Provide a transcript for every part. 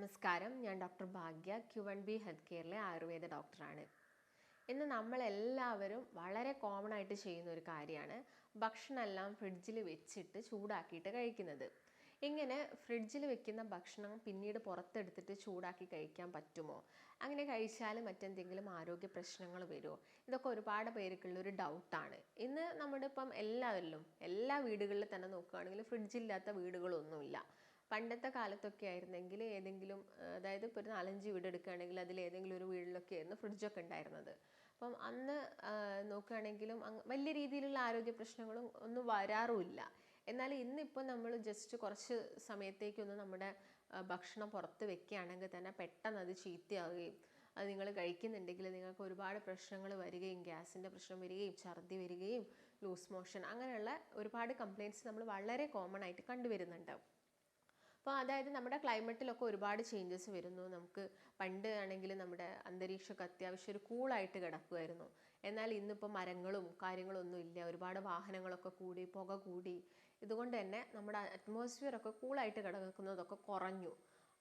നമസ്കാരം, ഞാൻ ഡോക്ടർ ഭാഗ്യ, Q1B health കെയറിലെ Ayurveda ഡോക്ടറാണ്. ഇന്ന് നമ്മളെല്ലാവരും വളരെ കോമൺ ആയിട്ട് ചെയ്യുന്ന ഒരു കാര്യമാണ് ഭക്ഷണമെല്ലാം ഫ്രിഡ്ജിൽ വെച്ചിട്ട് ചൂടാക്കിയിട്ട് കഴിക്കുന്നത്. ഇങ്ങനെ ഫ്രിഡ്ജിൽ വെക്കുന്ന ഭക്ഷണം പിന്നീട് പുറത്തെടുത്തിട്ട് ചൂടാക്കി കഴിക്കാൻ പറ്റുമോ? അങ്ങനെ കഴിച്ചാൽ മറ്റെന്തെങ്കിലും ആരോഗ്യ പ്രശ്നങ്ങൾ വരുമോ? ഇതൊക്കെ ഒരുപാട് പേർക്കുള്ളൊരു ഡൗട്ടാണ്. ഇന്ന് നമ്മുടെ ഇപ്പം എല്ലാ വീടുകളിലും തന്നെ നോക്കുകയാണെങ്കിൽ ഫ്രിഡ്ജില്ലാത്ത വീടുകളൊന്നുമില്ല. പണ്ടത്തെ കാലത്തൊക്കെ ആയിരുന്നെങ്കിൽ ഏതെങ്കിലും അതായത് ഇപ്പോൾ ഒരു 4-5 വീട് എടുക്കുകയാണെങ്കിൽ അതിൽ ഏതെങ്കിലും ഒരു വീട്ടിലൊക്കെ ആയിരുന്നു ഫ്രിഡ്ജൊക്കെ ഉണ്ടായിരുന്നത്. അപ്പം അന്ന് നോക്കുകയാണെങ്കിലും വലിയ രീതിയിലുള്ള ആരോഗ്യ പ്രശ്നങ്ങളും ഒന്നും വരാറുമില്ല. എന്നാൽ ഇന്നിപ്പോൾ നമ്മൾ ജസ്റ്റ് കുറച്ച് സമയത്തേക്കൊന്ന് നമ്മുടെ ഭക്ഷണം പുറത്ത് വെക്കുകയാണെങ്കിൽ തന്നെ പെട്ടെന്ന് അത് ചീത്തയാവുകയും അത് നിങ്ങൾ കഴിക്കുന്നുണ്ടെങ്കിൽ നിങ്ങൾക്ക് ഒരുപാട് പ്രശ്നങ്ങൾ വരികയും ഗ്യാസിൻ്റെ പ്രശ്നം വരികയും ഛർദി വരികയും ലൂസ് മോഷൻ അങ്ങനെയുള്ള ഒരുപാട് കംപ്ലയിൻറ്റ്സ് നമ്മൾ വളരെ കോമൺ ആയിട്ട് കണ്ടുവരുന്നുണ്ട്. അപ്പോൾ അതായത് നമ്മുടെ ക്ലൈമറ്റിലൊക്കെ ഒരുപാട് ചേഞ്ചസ് വരുന്നു. നമുക്ക് പണ്ട് ആണെങ്കിൽ നമ്മുടെ അന്തരീക്ഷമൊക്കെ അത്യാവശ്യം ഒരു കൂളായിട്ട് കിടക്കുമായിരുന്നു. എന്നാൽ ഇന്നിപ്പോൾ മരങ്ങളും കാര്യങ്ങളൊന്നും ഇല്ല. ഒരുപാട് വാഹനങ്ങളൊക്കെ കൂടി, പുക കൂടി. ഇതുകൊണ്ട് തന്നെ നമ്മുടെ അറ്റ്മോസ്ഫിയറൊക്കെ കൂളായിട്ട് കിടക്കുന്നതൊക്കെ കുറഞ്ഞു.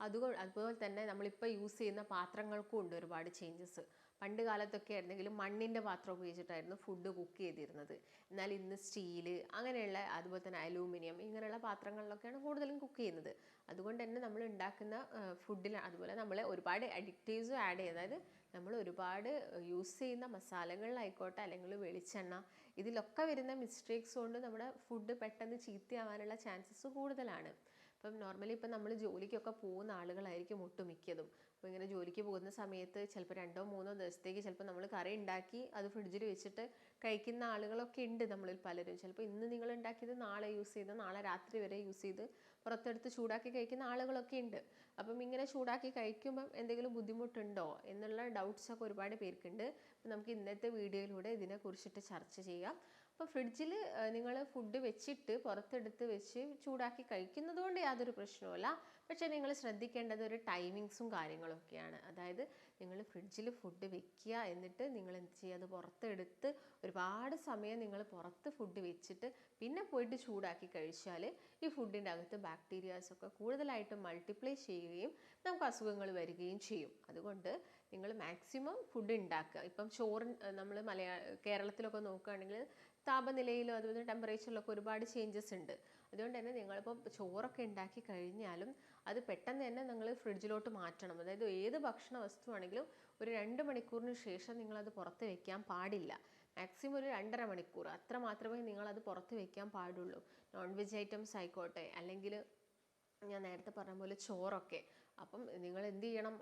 അതുപോലെ തന്നെ നമ്മളിപ്പോൾ യൂസ് ചെയ്യുന്ന പാത്രങ്ങൾക്കും ഉണ്ട് ഒരുപാട് ചേഞ്ചസ്. പണ്ട് കാലത്തൊക്കെ ആയിരുന്നെങ്കിലും മണ്ണിൻ്റെ പാത്രം ഉപയോഗിച്ചിട്ടായിരുന്നു ഫുഡ് കുക്ക് ചെയ്തിരുന്നത്. എന്നാൽ ഇന്ന് സ്റ്റീല് അങ്ങനെയുള്ള അതുപോലെ തന്നെ അലൂമിനിയം ഇങ്ങനെയുള്ള പാത്രങ്ങളിലൊക്കെയാണ് കൂടുതലും കുക്ക് ചെയ്യുന്നത്. അതുകൊണ്ട് തന്നെ നമ്മൾ ഉണ്ടാക്കുന്ന ഫുഡിൽ അതുപോലെ നമ്മൾ ഒരുപാട് അഡിക്റ്റീവ്സും ആഡ് ചെയ്യും. അതായത് നമ്മൾ ഒരുപാട് യൂസ് ചെയ്യുന്ന മസാലകളിലായിക്കോട്ടെ അല്ലെങ്കിൽ വെളിച്ചെണ്ണ ഇതിലൊക്കെ വരുന്ന മിസ്റ്റേക്സ് കൊണ്ട് നമ്മുടെ ഫുഡ് പെട്ടെന്ന് ചീത്തയാവാനുള്ള ചാൻസസ് കൂടുതലാണ്. ഇപ്പം നോർമലി ഇപ്പം നമ്മൾ ജോലിക്കൊക്കെ പോകുന്ന ആളുകളായിരിക്കും ഒട്ടുമിക്കതും. അപ്പോൾ ഇങ്ങനെ ജോലിക്ക് പോകുന്ന സമയത്ത് ചിലപ്പോൾ 2-3 ദിവസത്തേക്ക് ചിലപ്പോൾ നമ്മൾ കറി ഉണ്ടാക്കി അത് ഫ്രിഡ്ജിൽ വെച്ചിട്ട് കഴിക്കുന്ന ആളുകളൊക്കെ ഉണ്ട് നമ്മളിൽ പലരും. ചിലപ്പോൾ ഇന്ന് നിങ്ങൾ ഉണ്ടാക്കിയത് നാളെ യൂസ് ചെയ്ത് നാളെ രാത്രി വരെ യൂസ് ചെയ്ത് പുറത്തെടുത്ത് ചൂടാക്കി കഴിക്കുന്ന ആളുകളൊക്കെ ഉണ്ട്. അപ്പം ഇങ്ങനെ ചൂടാക്കി കഴിക്കുമ്പം എന്തെങ്കിലും ബുദ്ധിമുട്ടുണ്ടോ എന്നുള്ള ഡൗട്ട്സൊക്കെ ഒരുപാട് പേർക്കുണ്ട്. അപ്പം നമുക്ക് ഇന്നത്തെ വീഡിയോയിലൂടെ ഇതിനെക്കുറിച്ചിട്ട് ചർച്ച ചെയ്യാം. അപ്പോൾ ഫ്രിഡ്ജിൽ നിങ്ങൾ ഫുഡ് വെച്ചിട്ട് പുറത്തെടുത്ത് വെച്ച് ചൂടാക്കി കഴിക്കുന്നത് കൊണ്ട് യാതൊരു പ്രശ്നവുമില്ല. പക്ഷേ നിങ്ങൾ ശ്രദ്ധിക്കേണ്ടത് ഒരു ടൈമിങ്സും കാര്യങ്ങളൊക്കെയാണ്. അതായത് നിങ്ങൾ ഫ്രിഡ്ജിൽ ഫുഡ് വെക്കുക, എന്നിട്ട് നിങ്ങൾ എന്ത് ചെയ്യുക, അത് പുറത്തെടുത്ത് ഒരുപാട് സമയം നിങ്ങൾ പുറത്ത് ഫുഡ് വെച്ചിട്ട് പിന്നെ പോയിട്ട് ചൂടാക്കി കഴിച്ചാൽ ഈ ഫുഡിൻ്റെ അകത്ത് ബാക്ടീരിയാസൊക്കെ കൂടുതലായിട്ട് മൾട്ടിപ്ലൈ ചെയ്യുകയും നമുക്ക് അസുഖങ്ങൾ വരികയും ചെയ്യും. അതുകൊണ്ട് നിങ്ങൾ മാക്സിമം ഫുഡ് ഉണ്ടാക്കുക. ഇപ്പം ചോറ് നമ്മൾ കേരളത്തിലൊക്കെ നോക്കുകയാണെങ്കിൽ താപനിലയിലും അതുപോലെ ടെമ്പറേച്ചറിലൊക്കെ ഒരുപാട് ചേഞ്ചസ് ഉണ്ട്. അതുകൊണ്ട് തന്നെ നിങ്ങളിപ്പോൾ ചോറൊക്കെ ഉണ്ടാക്കി കഴിഞ്ഞാലും അത് പെട്ടെന്ന് തന്നെ നിങ്ങൾ ഫ്രിഡ്ജിലോട്ട് മാറ്റണം. അതായത് ഏത് ഭക്ഷണ വസ്തുവാണെങ്കിലും ഒരു 2 മണിക്കൂറിന് ശേഷം നിങ്ങളത് പുറത്ത് വെക്കാൻ പാടില്ല. മാക്സിമം ഒരു 2.5 മണിക്കൂർ അത്ര മാത്രമേ നിങ്ങളത് പുറത്ത് വെക്കാൻ പാടുള്ളൂ. നോൺ വെജ് ഐറ്റംസ് ആയിക്കോട്ടെ അല്ലെങ്കിൽ ഞാൻ നേരത്തെ പറഞ്ഞ പോലെ ചോറൊക്കെ. അപ്പം നിങ്ങൾ എന്ത് ചെയ്യണം,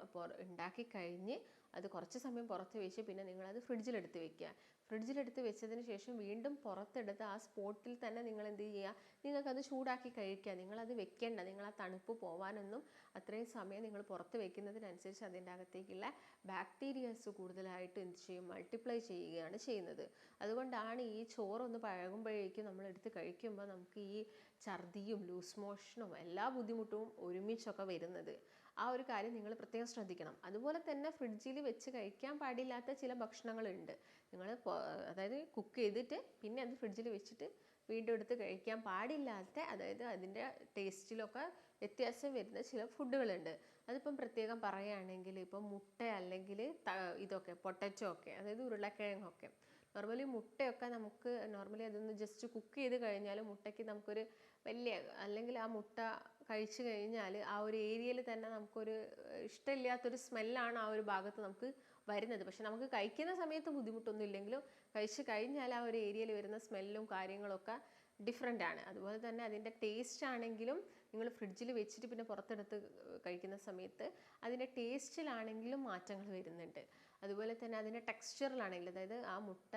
ഉണ്ടാക്കി കഴിഞ്ഞ് അത് കുറച്ച് സമയം പുറത്ത് വെച്ച് പിന്നെ നിങ്ങളത് ഫ്രിഡ്ജിലെടുത്ത് വെക്കുക. ഫ്രിഡ്ജിലെടുത്ത് വെച്ചതിന് ശേഷം വീണ്ടും പുറത്തെടുത്ത് ആ സ്പോട്ടിൽ തന്നെ നിങ്ങൾ എന്ത് ചെയ്യുക, നിങ്ങൾക്കത് ചൂടാക്കി കഴിക്കുക. നിങ്ങളത് വെക്കേണ്ട, നിങ്ങൾ ആ തണുപ്പ് പോകാനൊന്നും അത്രയും സമയം നിങ്ങൾ പുറത്ത് വെക്കുന്നതിനനുസരിച്ച് അതിൻ്റെ അകത്തേക്കുള്ള ബാക്ടീരിയാസ് കൂടുതലായിട്ട് എന്ത് ചെയ്യും, മൾട്ടിപ്ലൈ ചെയ്യുകയാണ് ചെയ്യുന്നത്. അതുകൊണ്ടാണ് ഈ ചോറൊന്ന് പഴകുമ്പോഴേക്കും നമ്മളെടുത്ത് കഴിക്കുമ്പോൾ നമുക്ക് ഈ ഛർദിയും ലൂസ് മോഷനും എല്ലാ ബുദ്ധിമുട്ടും ഒരുമിച്ചൊക്കെ വരുന്നത്. ആ ഒരു കാര്യം നിങ്ങൾ പ്രത്യേകം ശ്രദ്ധിക്കണം. അതുപോലെ തന്നെ ഫ്രിഡ്ജിൽ വെച്ച് കഴിക്കാൻ പാടില്ലാത്ത ചില ഭക്ഷണങ്ങളുണ്ട്. നിങ്ങൾ അതായത് കുക്ക് ചെയ്തിട്ട് പിന്നെ അത് ഫ്രിഡ്ജിൽ വെച്ചിട്ട് വീണ്ടും എടുത്ത് കഴിക്കാൻ പാടില്ലാത്ത, അതായത് അതിൻ്റെ ടേസ്റ്റിലൊക്കെ വ്യത്യാസം വരുന്ന ചില ഫുഡുകളുണ്ട്. അതിപ്പം പ്രത്യേകം പറയുകയാണെങ്കിൽ ഇപ്പം മുട്ട അല്ലെങ്കിൽ ഇതൊക്കെ പൊട്ടറ്റോ ഒക്കെ, അതായത് ഉരുളക്കിഴങ്ങൊക്കെ. നോർമലി മുട്ടയൊക്കെ നമുക്ക് നോർമലി അതൊന്ന് ജസ്റ്റ് കുക്ക് ചെയ്ത് കഴിഞ്ഞാൽ മുട്ടയ്ക്ക് നമുക്കൊരു വലിയ, അല്ലെങ്കിൽ ആ മുട്ട കഴിച്ചു കഴിഞ്ഞാൽ ആ ഒരു ഏരിയയിൽ തന്നെ നമുക്കൊരു ഇഷ്ടമില്ലാത്തൊരു സ്മെല്ലാണ് ആ ഒരു ഭാഗത്ത് നമുക്ക് വരുന്നത്. പക്ഷെ നമുക്ക് കഴിക്കുന്ന സമയത്ത് ബുദ്ധിമുട്ടൊന്നും ഇല്ലെങ്കിലും കഴിച്ച് കഴിഞ്ഞാൽ ആ ഒരു ഏരിയയിൽ വരുന്ന സ്മെല്ലും കാര്യങ്ങളൊക്കെ ഡിഫറെൻ്റ് ആണ്. അതുപോലെ തന്നെ അതിൻ്റെ ടേസ്റ്റ് ആണെങ്കിലും നിങ്ങൾ ഫ്രിഡ്ജിൽ വെച്ചിട്ട് പിന്നെ പുറത്തെടുത്ത് കഴിക്കുന്ന സമയത്ത് അതിൻ്റെ ടേസ്റ്റിലാണെങ്കിലും മാറ്റങ്ങൾ വരുന്നുണ്ട്. അതുപോലെ തന്നെ അതിൻ്റെ ടെക്സ്ചറിലാണെങ്കിൽ, അതായത് ആ മുട്ട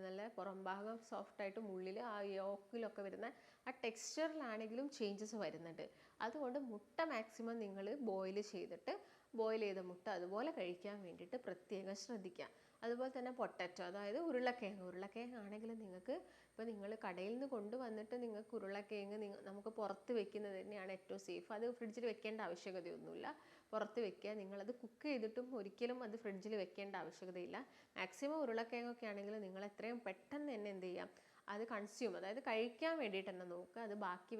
നല്ല പുറം ഭാഗം സോഫ്റ്റായിട്ടും ഉള്ളിൽ ആ യോക്കിലൊക്കെ വരുന്ന ആ ടെക്സ്ചറിലാണെങ്കിലും ചേഞ്ചസ് വരുന്നുണ്ട്. അതുകൊണ്ട് മുട്ട മാക്സിമം നിങ്ങൾ ബോയിൽ ചെയ്ത മുട്ട അതുപോലെ കഴിക്കാൻ വേണ്ടിയിട്ട് പ്രത്യേകം ശ്രദ്ധിക്കുക. അതുപോലെ തന്നെ പൊട്ടറ്റോ, അതായത് ഉരുളക്കിഴങ്ങ് ആണെങ്കിൽ നിങ്ങൾക്ക് ഇപ്പോൾ നിങ്ങൾ കടയിൽ നിന്ന് കൊണ്ടുവന്നിട്ട് നിങ്ങൾക്ക് ഉരുളക്കിഴങ്ങ് നമുക്ക് പുറത്ത് വെക്കുന്നത് തന്നെയാണ് ഏറ്റവും സേഫ്. അത് ഫ്രിഡ്ജിൽ വെക്കേണ്ട ആവശ്യകതയൊന്നുമില്ല. പുറത്ത് വെക്കുക. നിങ്ങളത് കുക്ക് ചെയ്തിട്ടും ഒരിക്കലും അത് ഫ്രിഡ്ജിൽ വെക്കേണ്ട ആവശ്യകതയില്ല. മാക്സിമം ഉരുളക്കിഴങ്ങൊക്കെ ആണെങ്കിൽ നിങ്ങൾ എത്രയും പെട്ടെന്ന് തന്നെ എന്ത് ചെയ്യാം, അത് കൺസ്യൂം, അതായത് കഴിക്കാൻ വേണ്ടിയിട്ട് തന്നെ നോക്കുക. അത് ബാക്കി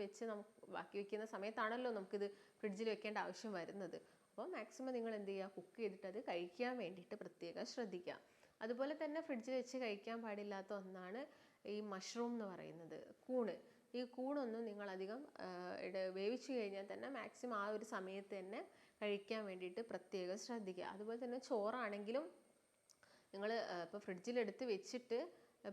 വെക്കുന്ന സമയത്താണല്ലോ നമുക്കിത് ഫ്രിഡ്ജിൽ വെക്കേണ്ട ആവശ്യം വരുന്നത്. അപ്പോൾ മാക്സിമം നിങ്ങൾ എന്ത് ചെയ്യുക, കുക്ക് ചെയ്തിട്ട് അത് കഴിക്കാൻ വേണ്ടിയിട്ട് പ്രത്യേകം ശ്രദ്ധിക്കുക. അതുപോലെ തന്നെ ഫ്രിഡ്ജിൽ വെച്ച് കഴിക്കാൻ പാടില്ലാത്ത ഒന്നാണ് ഈ മഷ്റൂം എന്ന് പറയുന്നത്, കൂണ്. ഈ കൂണൊന്നും നിങ്ങളധികം വേവിച്ച് കഴിഞ്ഞാൽ തന്നെ മാക്സിമം ആ ഒരു സമയത്ത് തന്നെ കഴിക്കാൻ വേണ്ടിയിട്ട് പ്രത്യേകം ശ്രദ്ധിക്കുക. അതുപോലെ തന്നെ ചോറാണെങ്കിലും നിങ്ങൾ ഇപ്പോൾ ഫ്രിഡ്ജിലെടുത്ത് വെച്ചിട്ട്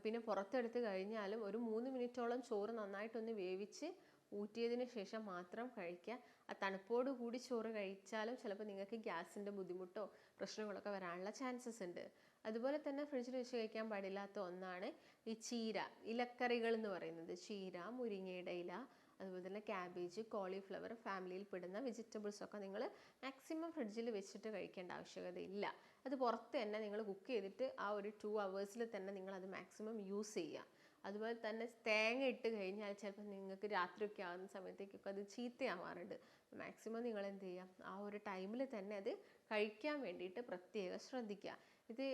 പിന്നെ പുറത്തെടുത്ത് കഴിഞ്ഞാലും ഒരു 3 മിനിറ്റോളം ചോറ് നന്നായിട്ടൊന്ന് വേവിച്ച് ഊറ്റിയതിന് ശേഷം മാത്രം കഴിക്കുക. ആ തണുപ്പോട് കൂടി ചോറ് കഴിച്ചാലും ചിലപ്പോൾ നിങ്ങൾക്ക് ഗ്യാസിൻ്റെ ബുദ്ധിമുട്ടോ പ്രശ്നങ്ങളൊക്കെ വരാനുള്ള ചാൻസസ് ഉണ്ട്. അതുപോലെ തന്നെ ഫ്രിഡ്ജിൽ വെച്ച് കഴിക്കാൻ പാടില്ലാത്ത ഒന്നാണ് ഈ ചീര, ഇലക്കറികൾ എന്ന് പറയുന്നത്. ചീര, മുരിങ്ങയുടെ ഇല, അതുപോലെ തന്നെ ക്യാബേജ്, കോളിഫ്ലവർ ഫാമിലിയിൽ പെടുന്ന വെജിറ്റബിൾസൊക്കെ നിങ്ങൾ മാക്സിമം ഫ്രിഡ്ജിൽ വെച്ചിട്ട് കഴിക്കേണ്ട ആവശ്യകതയില്ല. അത് പുറത്ത് തന്നെ നിങ്ങൾ കുക്ക് ചെയ്തിട്ട് ആ ഒരു 2 hours തന്നെ നിങ്ങളത് മാക്സിമം യൂസ് ചെയ്യുക. അതുപോലെ തന്നെ തേങ്ങ ഇട്ട് കഴിഞ്ഞാൽ ചിലപ്പോൾ നിങ്ങൾക്ക് രാത്രിയൊക്കെ ആകുന്ന സമയത്തേക്കൊക്കെ അത് ചീത്തയാവാറുണ്ട്. മാക്സിമം നിങ്ങൾ എന്ത് ചെയ്യുക, ആ ഒരു ടൈമിൽ തന്നെ അത് കഴിക്കാൻ വേണ്ടിയിട്ട് പ്രത്യേകം ശ്രദ്ധിക്കുക. ഇത്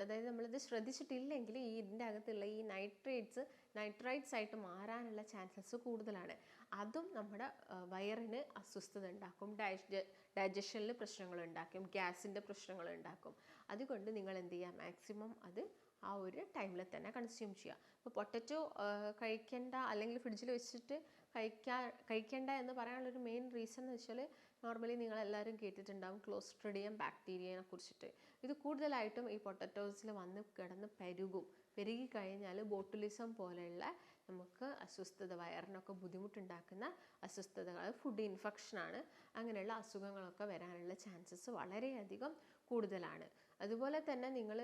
അതായത് നമ്മളിത് ശ്രദ്ധിച്ചിട്ടില്ലെങ്കിൽ ഇതിൻ്റെ അകത്തുള്ള ഈ നൈട്രൈറ്റ്സ് ആയിട്ട് മാറാനുള്ള ചാൻസസ് കൂടുതലാണ്. അതും നമ്മുടെ വയറിന് അസ്വസ്ഥത ഉണ്ടാക്കും, ഡൈജഷനിൽ പ്രശ്നങ്ങൾ ഉണ്ടാക്കും, ഗ്യാസിൻ്റെ പ്രശ്നങ്ങൾ ഉണ്ടാക്കും. അതുകൊണ്ട് നിങ്ങൾ എന്ത് ചെയ്യുക, മാക്സിമം അത് ആ ഒരു ടൈമിൽ തന്നെ കൺസ്യൂം ചെയ്യുക. ഇപ്പോൾ പൊട്ടറ്റോ കഴിക്കേണ്ട അല്ലെങ്കിൽ ഫ്രിഡ്ജിൽ വെച്ചിട്ട് കഴിക്കേണ്ട എന്ന് പറയാനുള്ളൊരു മെയിൻ റീസൺ എന്ന് വെച്ചാൽ, നോർമലി നിങ്ങളെല്ലാവരും കേട്ടിട്ടുണ്ടാവും ക്ലോസ്ട്രിഡിയം ബാക്ടീരിയനെ കുറിച്ചിട്ട്. ഇത് കൂടുതലായിട്ടും ഈ പൊട്ടറ്റോസിൽ വന്ന് കിടന്ന് പെരുകി കഴിഞ്ഞാൽ ബോട്ടുലിസം പോലെയുള്ള നമുക്ക് അസ്വസ്ഥത, വയറിനൊക്കെ ബുദ്ധിമുട്ടുണ്ടാക്കുന്ന അസ്വസ്ഥതകൾ, ഫുഡ് ഇൻഫെക്ഷനാണ്, അങ്ങനെയുള്ള അസുഖങ്ങളൊക്കെ വരാനുള്ള ചാൻസസ് വളരെയധികം കൂടുതലാണ്. അതുപോലെ തന്നെ നിങ്ങൾ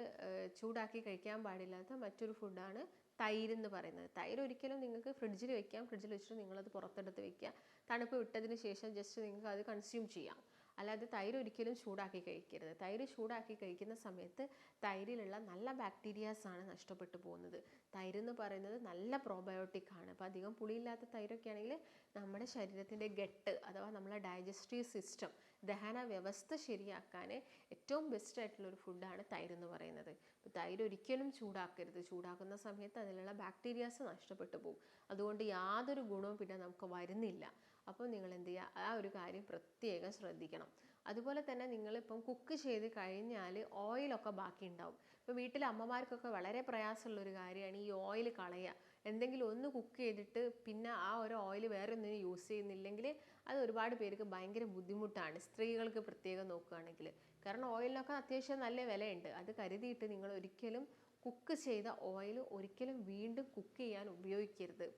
ചൂടാക്കി കഴിക്കാൻ പാടില്ലാത്ത മറ്റൊരു ഫുഡാണ് തൈര് എന്ന് പറയുന്നത്. തൈര് ഒരിക്കലും നിങ്ങൾക്ക് ഫ്രിഡ്ജിൽ വെക്കാം, ഫ്രിഡ്ജിൽ വെച്ചിട്ട് നിങ്ങളത് പുറത്തെടുത്ത് വെക്കുക, തണുപ്പ് വിട്ടതിന് ശേഷം ജസ്റ്റ് നിങ്ങൾക്ക് അത് കൺസ്യൂം ചെയ്യാം. അല്ലാതെ തൈര് ഒരിക്കലും ചൂടാക്കി കഴിക്കരുത്. തൈര് ചൂടാക്കി കഴിക്കുന്ന സമയത്ത് തൈരിലുള്ള നല്ല ബാക്ടീരിയാസാണ് നഷ്ടപ്പെട്ടു പോകുന്നത്. തൈര് എന്ന് പറയുന്നത് നല്ല പ്രോബയോട്ടിക് ആണ്. അപ്പോൾ അധികം പുളിയില്ലാത്ത തൈരൊക്കെ ആണെങ്കിൽ നമ്മുടെ ശരീരത്തിൻ്റെ ഗട്ട് അഥവാ നമ്മളെ ഡൈജസ്റ്റീവ് സിസ്റ്റം, ദഹന വ്യവസ്ഥ ശരിയാക്കാൻ ഏറ്റവും ബെസ്റ്റ് ആയിട്ടുള്ളൊരു ഫുഡാണ് തൈര് എന്ന് പറയുന്നത്. അപ്പോൾ തൈര് ഒരിക്കലും ചൂടാക്കരുത്. ചൂടാക്കുന്ന സമയത്ത് അതിലുള്ള ബാക്ടീരിയാസ് നഷ്ടപ്പെട്ടു പോകും. അതുകൊണ്ട് യാതൊരു ഗുണവും പിന്നെ നമുക്ക് വരുന്നില്ല. അപ്പോൾ നിങ്ങൾ എന്ത് ചെയ്യുക, ആ ഒരു കാര്യം പ്രത്യേകം ശ്രദ്ധിക്കണം. അതുപോലെ തന്നെ നിങ്ങളിപ്പം കുക്ക് ചെയ്ത് കഴിഞ്ഞാൽ ഓയിലൊക്കെ ബാക്കി ഉണ്ടാവും. ഇപ്പോൾ വീട്ടിലെ അമ്മമാർക്കൊക്കെ വളരെ പ്രയാസമുള്ളൊരു കാര്യമാണ് ഈ ഓയിൽ കളയുക. എന്തെങ്കിലും ഒന്ന് കുക്ക് ചെയ്തിട്ട് പിന്നെ ആ ഒരു ഓയിൽ വേറെ ഒന്നിനും യൂസ് ചെയ്യുന്നില്ലെങ്കിൽ അത് ഒരുപാട് പേർക്ക് ഭയങ്കര ബുദ്ധിമുട്ടാണ്, സ്ത്രീകൾക്ക് പ്രത്യേകം നോക്കുകയാണെങ്കിൽ. കാരണം ഓയിലിനൊക്കെ അത്യാവശ്യം നല്ല വിലയുണ്ട്. അത് കരുതിയിട്ട് നിങ്ങൾ ഒരിക്കലും കുക്ക് ചെയ്ത ഓയിൽ ഒരിക്കലും വീണ്ടും കുക്ക് ചെയ്യാൻ ഉപയോഗിക്കരുത്.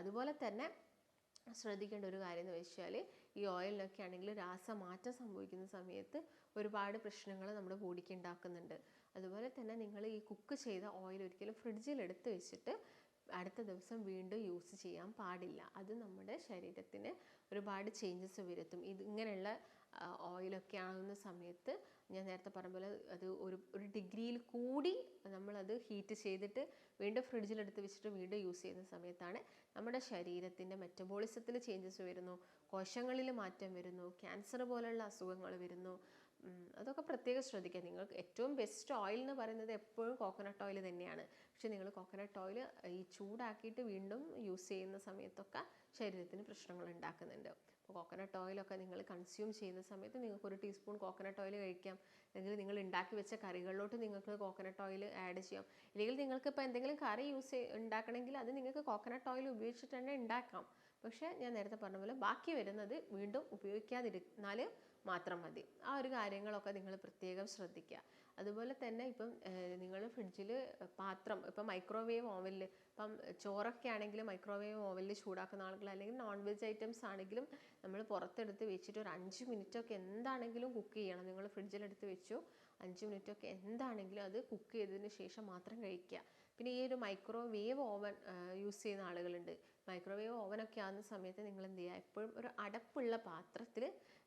അതുപോലെ തന്നെ ശ്രദ്ധിക്കേണ്ട ഒരു കാര്യം എന്ന് വെച്ചാൽ, ഈ ഓയിലിനൊക്കെ ആണെങ്കിൽ രാസമാറ്റം സംഭവിക്കുന്ന സമയത്ത് ഒരുപാട് പ്രശ്നങ്ങൾ നമ്മുടെ ബോഡിക്ക് ഉണ്ടാക്കുന്നുണ്ട്. അതുപോലെ തന്നെ നിങ്ങൾ ഈ കുക്ക് ചെയ്ത ഓയിൽ ഒരിക്കലും ഫ്രിഡ്ജിൽ എടുത്ത് വെച്ചിട്ട് അടുത്ത ദിവസം വീണ്ടും യൂസ് ചെയ്യാൻ പാടില്ല. അത് നമ്മുടെ ശരീരത്തിന് ഒരുപാട് ചേഞ്ചസ് വരുത്തും. ഇങ്ങനെയുള്ള ഓയിലൊക്കെ ആകുന്ന സമയത്ത് ഞാൻ നേരത്തെ പറഞ്ഞ പോലെ അത് ഒരു ഡിഗ്രിയിൽ കൂടി നമ്മളത് ഹീറ്റ് ചെയ്തിട്ട് വീണ്ടും ഫ്രിഡ്ജിലെടുത്ത് വെച്ചിട്ട് വീണ്ടും യൂസ് ചെയ്യുന്ന സമയത്താണ് നമ്മുടെ ശരീരത്തിൻ്റെ മെറ്റബോളിസത്തിൽ ചേഞ്ചസ് വരുന്നു, കോശങ്ങളിൽ മാറ്റം വരുന്നു, ക്യാൻസർ പോലുള്ള അസുഖങ്ങൾ വരുന്നു. അതൊക്കെ പ്രത്യേകം ശ്രദ്ധിക്കുക. നിങ്ങൾക്ക് ഏറ്റവും ബെസ്റ്റ് ഓയിൽ എന്ന് പറയുന്നത് എപ്പോഴും കോക്കനട്ട് ഓയിൽ തന്നെയാണ്. പക്ഷെ നിങ്ങൾ കോക്കനട്ട് ഓയിൽ ഈ ചൂടാക്കിയിട്ട് വീണ്ടും യൂസ് ചെയ്യുന്ന സമയത്തൊക്കെ ശരീരത്തിന് പ്രശ്നങ്ങൾ ഉണ്ടാക്കുന്നുണ്ട്. അപ്പോൾ കോക്കനട്ട് ഓയിലൊക്കെ നിങ്ങൾ കൺസ്യൂം ചെയ്യുന്ന സമയത്ത് നിങ്ങൾക്ക് 1 ടീസ്പൂൺ കോക്കനട്ട് ഓയിൽ കഴിക്കാം. അല്ലെങ്കിൽ നിങ്ങൾ ഉണ്ടാക്കി വെച്ച കറികളിലോട്ട് നിങ്ങൾക്ക് കോക്കനട്ട് ഓയിൽ ആഡ് ചെയ്യാം. അല്ലെങ്കിൽ നിങ്ങൾക്ക് ഇപ്പോൾ എന്തെങ്കിലും കറി ഉണ്ടാക്കണമെങ്കിൽ അത് നിങ്ങൾക്ക് കോക്കനട്ട് ഓയിൽ ഉപയോഗിച്ചിട്ട് തന്നെ ഉണ്ടാക്കാം. പക്ഷേ ഞാൻ നേരത്തെ പറഞ്ഞ പോലെ ബാക്കി വരുന്നത് വീണ്ടും ഉപയോഗിക്കാതിരുന്നാൽ മാത്രം മതി. ആ ഒരു കാര്യങ്ങളൊക്കെ നിങ്ങൾ പ്രത്യേകം ശ്രദ്ധിക്കുക. അതുപോലെ തന്നെ ഇപ്പം നിങ്ങൾ ഫ്രിഡ്ജിൽ പാത്രം ഇപ്പം മൈക്രോവേവ് ഓവനിൽ, ഇപ്പം ചോറൊക്കെ ആണെങ്കിലും മൈക്രോവേവ് ഓവനിൽ ചൂടാക്കുന്ന ആളുകൾ, അല്ലെങ്കിൽ നോൺ വെജ് ഐറ്റംസ് ആണെങ്കിലും നമ്മൾ പുറത്തെടുത്ത് വെച്ചിട്ട് ഒരു 5 മിനിറ്റൊക്കെ എന്താണെങ്കിലും കുക്ക് ചെയ്യണം. നിങ്ങൾ ഫ്രിഡ്ജിലെടുത്ത് വെച്ചു 5 മിനിറ്റൊക്കെ എന്താണെങ്കിലും അത് കുക്ക് ചെയ്തതിന് ശേഷം മാത്രം കഴിക്കുക. പിന്നെ ഈ ഒരു മൈക്രോവേവ് ഓവൻ യൂസ് ചെയ്യുന്ന ആളുകളുണ്ട്. മൈക്രോവേവ് ഓവനൊക്കെ ആകുന്ന സമയത്ത് നിങ്ങൾ എന്ത് ചെയ്യുക, എപ്പോഴും ഒരു അടപ്പുള്ള പാത്രത്തിൽ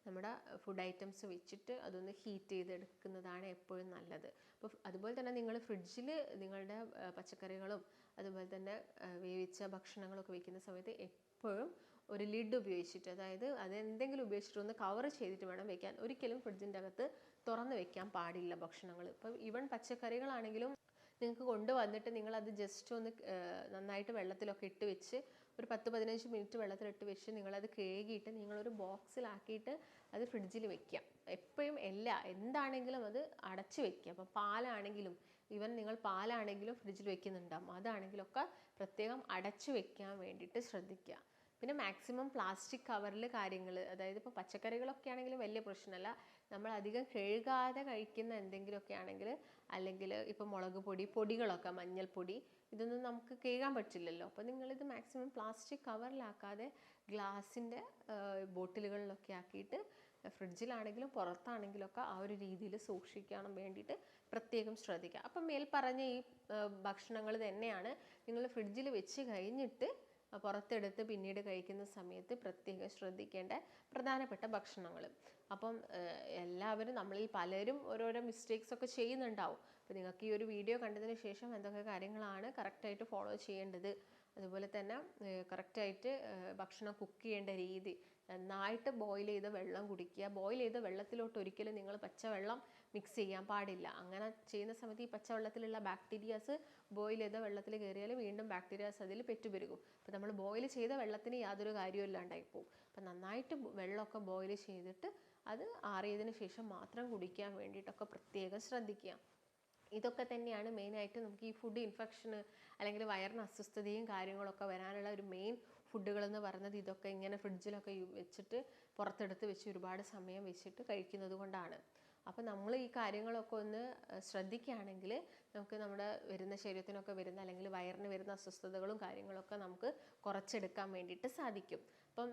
നമ്മുടെ ഫുഡ് ഐറ്റംസ് വെച്ചിട്ട് അതൊന്ന് ഹീറ്റ് ചെയ്തെടുക്കുന്നതാണ് എപ്പോഴും നല്ലത്. അപ്പോൾ അതുപോലെ തന്നെ നിങ്ങൾ ഫ്രിഡ്ജിൽ നിങ്ങളുടെ പച്ചക്കറികളും അതുപോലെ തന്നെ വേവിച്ച ഭക്ഷണങ്ങളൊക്കെ വെക്കുന്ന സമയത്ത് എപ്പോഴും ഒരു ലിഡ് ഉപയോഗിച്ചിട്ട്, അതായത് അതെന്തെങ്കിലും ഉപയോഗിച്ചിട്ട് ഒന്ന് കവർ ചെയ്തിട്ട് വേണം വെക്കാൻ. ഒരിക്കലും ഫ്രിഡ്ജിൻ്റെ അകത്ത് തുറന്ന് വെക്കാൻ പാടില്ല ഭക്ഷണങ്ങൾ. ഇപ്പം ഈവൻ പച്ചക്കറികളാണെങ്കിലും നിങ്ങൾക്ക് കൊണ്ടുവന്നിട്ട് നിങ്ങളത് ജസ്റ്റ് ഒന്ന് നന്നായിട്ട് വെള്ളത്തിലൊക്കെ ഇട്ട് വെച്ച് ഒരു 10-15 മിനിറ്റ് വെള്ളത്തിലിട്ട് വെച്ച് നിങ്ങളത് കഴുകിയിട്ട് നിങ്ങളൊരു ബോക്സിലാക്കിയിട്ട് അത് ഫ്രിഡ്ജിൽ വെക്കുക. എപ്പോഴും എന്താണെങ്കിലും അത് അടച്ചു വെക്കുക. അപ്പോൾ പാലാണെങ്കിലും ഈവൻ നിങ്ങൾ പാലാണെങ്കിലും ഫ്രിഡ്ജിൽ വെക്കുന്നുണ്ടാവും, അതാണെങ്കിലൊക്കെ പ്രത്യേകം അടച്ചു വെക്കാൻ വേണ്ടിയിട്ട് ശ്രദ്ധിക്കുക. പിന്നെ മാക്സിമം പ്ലാസ്റ്റിക് കവറിൽ കാര്യങ്ങൾ, അതായത് ഇപ്പോൾ പച്ചക്കറികളൊക്കെ ആണെങ്കിലും വലിയ പ്രശ്നമല്ല, നമ്മൾ അധികം കഴുകാതെ കഴിക്കുന്ന എന്തെങ്കിലുമൊക്കെ ആണെങ്കിൽ, അല്ലെങ്കിൽ ഇപ്പോൾ മുളക് പൊടികളൊക്കെ മഞ്ഞൾപ്പൊടി ഇതൊന്നും നമുക്ക് കഴുകാൻ പറ്റില്ലല്ലോ. അപ്പോൾ നിങ്ങളിത് മാക്സിമം പ്ലാസ്റ്റിക് കവറിലാക്കാതെ ഗ്ലാസിൻ്റെ ബോട്ടിലുകളിലൊക്കെ ആക്കിയിട്ട് ഫ്രിഡ്ജിലാണെങ്കിലും പുറത്താണെങ്കിലൊക്കെ ആ ഒരു രീതിയിൽ സൂക്ഷിക്കാൻ വേണ്ടിയിട്ട് പ്രത്യേകം ശ്രദ്ധിക്കുക. അപ്പം മേൽപ്പറഞ്ഞ ഈ ഭക്ഷണങ്ങൾ തന്നെയാണ് നിങ്ങൾ ഫ്രിഡ്ജിൽ വെച്ച് കഴിഞ്ഞിട്ട് പുറത്തെടുത്ത് പിന്നീട് കഴിക്കുന്ന സമയത്ത് പ്രത്യേകം ശ്രദ്ധിക്കേണ്ട പ്രധാനപ്പെട്ട ഭക്ഷണങ്ങൾ. അപ്പം എല്ലാവരും, നമ്മളിൽ പലരും ഓരോരോ മിസ്റ്റേക്സ് ഒക്കെ ചെയ്യുന്നുണ്ടാവും. അപ്പോൾ നിങ്ങൾക്ക് ഈ ഒരു വീഡിയോ കണ്ടതിന് ശേഷം എന്തൊക്കെ കാര്യങ്ങളാണ് കറക്റ്റായിട്ട് ഫോളോ ചെയ്യേണ്ടത്, അതുപോലെ തന്നെ കറക്റ്റായിട്ട് ഭക്ഷണം കുക്ക് ചെയ്യേണ്ട രീതി, നന്നായിട്ട് ബോയിൽ ചെയ്ത വെള്ളം കുടിക്കുക. ബോയിൽ ചെയ്ത വെള്ളത്തിലോട്ട് ഒരിക്കലും നിങ്ങൾ പച്ചവെള്ളം മിക്സ് ചെയ്യാൻ പാടില്ല. അങ്ങനെ ചെയ്യുന്ന സമയത്ത് ഈ പച്ചവെള്ളത്തിലുള്ള ബാക്ടീരിയാസ് ബോയിൽ ചെയ്ത വെള്ളത്തിൽ കയറിയാൽ വീണ്ടും ബാക്ടീരിയാസ് അതിൽ പെറ്റുപെരുകും. അപ്പോൾ നമ്മൾ ബോയിൽ ചെയ്ത വെള്ളത്തിന് യാതൊരു കാര്യവും ഇല്ലാണ്ടായി പോകും. അപ്പോൾ നന്നായിട്ട് വെള്ളമൊക്കെ ബോയിൽ ചെയ്തിട്ട് അത് ആറിയതിന് ശേഷം മാത്രം കുടിക്കാൻ വേണ്ടിയിട്ടൊക്കെ പ്രത്യേകം ശ്രദ്ധിക്കുക. ഇതൊക്കെ തന്നെയാണ് മെയിനായിട്ട് നമുക്ക് ഈ ഫുഡ് ഇൻഫെക്ഷന് അല്ലെങ്കിൽ വയറിന് അസ്വസ്ഥതയും കാര്യങ്ങളൊക്കെ വരാനുള്ള ഒരു മെയിൻ ഫുഡുകളെന്ന് പറയുന്നത് ഇതൊക്കെ ഇങ്ങനെ ഫ്രിഡ്ജിലൊക്കെ വെച്ചിട്ട് പുറത്തെടുത്ത് വെച്ച് ഒരുപാട് സമയം വെച്ചിട്ട് കഴിക്കുന്നത് കൊണ്ടാണ്. അപ്പോൾ നമ്മൾ ഈ കാര്യങ്ങളൊക്കെ ഒന്ന് ശ്രദ്ധിക്കുകയാണെങ്കിൽ നമുക്ക് നമ്മുടെ വരുന്ന ശരീരത്തിനൊക്കെ വരുന്ന അല്ലെങ്കിൽ വയറിന് വരുന്ന അസ്വസ്ഥതകളും കാര്യങ്ങളൊക്കെ നമുക്ക് കുറച്ചെടുക്കാൻ വേണ്ടിയിട്ട് സാധിക്കും. അപ്പം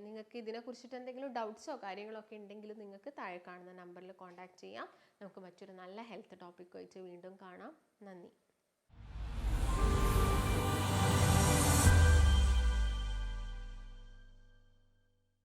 നിങ്ങൾക്ക് ഇതിനെക്കുറിച്ചിട്ട് എന്തെങ്കിലും ഡൗട്ട്സോ കാര്യങ്ങളൊക്കെ ഉണ്ടെങ്കിൽ നിങ്ങൾക്ക് താഴെ കാണുന്ന നമ്പറിൽ കോൺടാക്റ്റ് ചെയ്യാം. നമുക്ക് മറ്റൊരു നല്ല ഹെൽത്ത് ടോപ്പിക്കുമായിട്ട് വീണ്ടും കാണാം. നന്ദി.